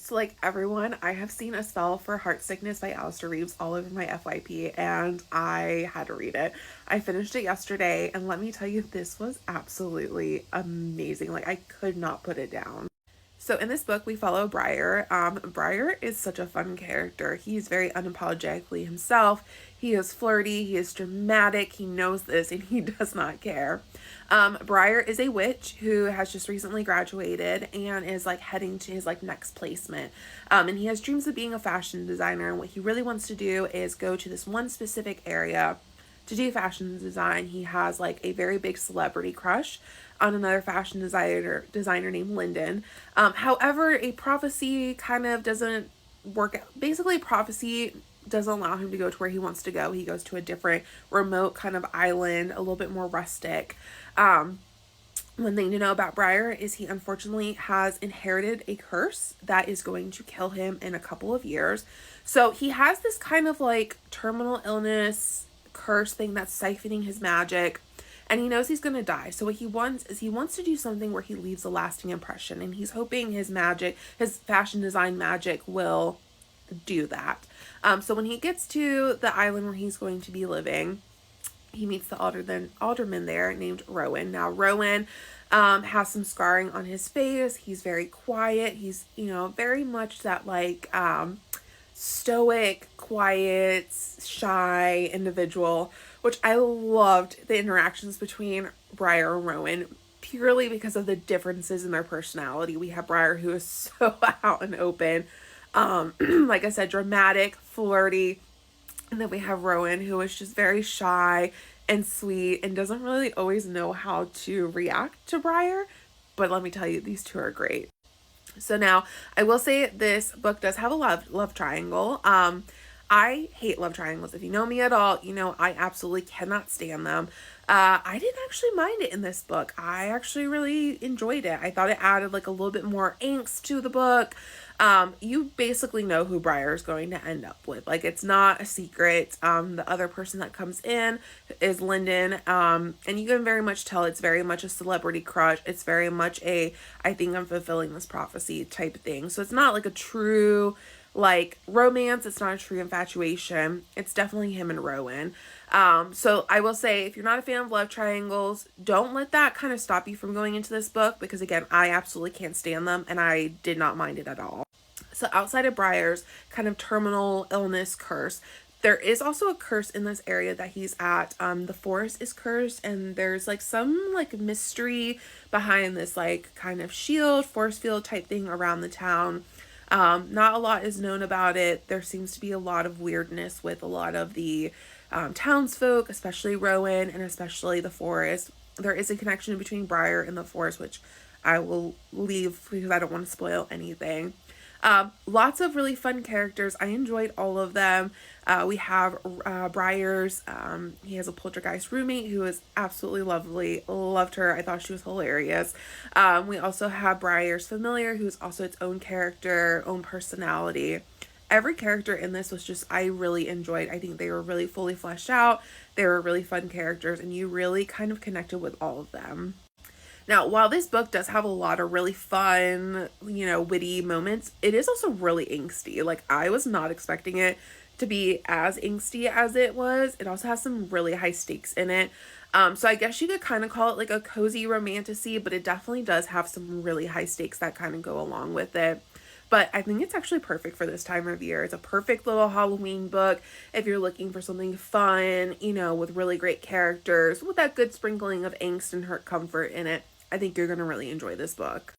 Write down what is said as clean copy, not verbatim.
So like everyone, I have seen a spell for Heartsickness by Alistair Reeves all over my FYP and I had to read it. I finished it yesterday and let me tell you, this was absolutely amazing. Like I could not put it down. So in this book, we follow Briar. Briar is such a fun character. He's very unapologetically himself. He is flirty. He is dramatic. He knows this, and he does not care. Briar is a witch who has just recently graduated and is like heading to his like next placement. And he has dreams of being a fashion designer. And what he really wants to do is go to this one specific area to do fashion design. He has like a very big celebrity crush on another fashion designer named Lyndon. However, a prophecy kind of doesn't work out. Basically, prophecy doesn't allow him to go to where he wants to go. He goes to a different remote kind of island, a little bit more rustic. One thing to know about Briar is he unfortunately has inherited a curse that is going to kill him in a couple of years. So he has this kind of like terminal illness curse thing that's siphoning his magic, and he knows he's going to die. So what he wants is he wants to do something where he leaves a lasting impression, and he's hoping his magic, his fashion design magic, will do that. So when he gets to the island where he's going to be living, he meets the alderman there named Rowan. Now Rowan has some scarring on his face. He's very quiet. He's, very much that like stoic, quiet, shy individual, which I loved the interactions between Briar and Rowan purely because of the differences in their personality. We have Briar, who is so out and open, like I said, dramatic, flirty, and then we have Rowan, who is just very shy and sweet and doesn't really always know how to react to Briar. But let me tell you, these two are great. So now I will say this book does have a love triangle. I hate love triangles. If you know me at all, you know I absolutely cannot stand them. I didn't actually mind it in this book. I actually really enjoyed it. I thought it added like a little bit more angst to the book. You basically know who Briar is going to end up with. Like, it's not a secret. The other person that comes in is Lyndon. And you can very much tell it's very much a celebrity crush. It's very much a, I think I'm fulfilling this prophecy type thing. So it's not like a true like romance. It's not a true infatuation. It's definitely him and Rowan. So I will say, if you're not a fan of love triangles, don't let that kind of stop you from going into this book, because again, I absolutely can't stand them and I did not mind it at all. So outside of Briar's kind of terminal illness curse, there is also a curse in this area that he's at. The forest is cursed, and there's like some like mystery behind this like kind of shield, force field type thing around the town. Not a lot is known about it. There seems to be a lot of weirdness with a lot of the townsfolk, especially Rowan and especially the forest. There is a connection between Briar and the forest, which I will leave because I don't want to spoil anything. Lots of really fun characters. I enjoyed all of them. We have Briar's, he has a poltergeist roommate who is absolutely lovely. Loved her. I thought she was hilarious. We also have Briar's familiar, who's also its own character, own personality. Every character in this was just, I really enjoyed. I think they were really fully fleshed out. They were really fun characters, and you really kind of connected with all of them. Now, while this book does have a lot of really fun, witty moments, it is also really angsty. Like, I was not expecting it to be as angsty as it was. It also has some really high stakes in it. So I guess you could kind of call it like a cozy romantasy, but it definitely does have some really high stakes that kind of go along with it. But I think it's actually perfect for this time of year. It's a perfect little Halloween book if you're looking for something fun, with really great characters, with that good sprinkling of angst and hurt comfort in it. I think you're going to really enjoy this book.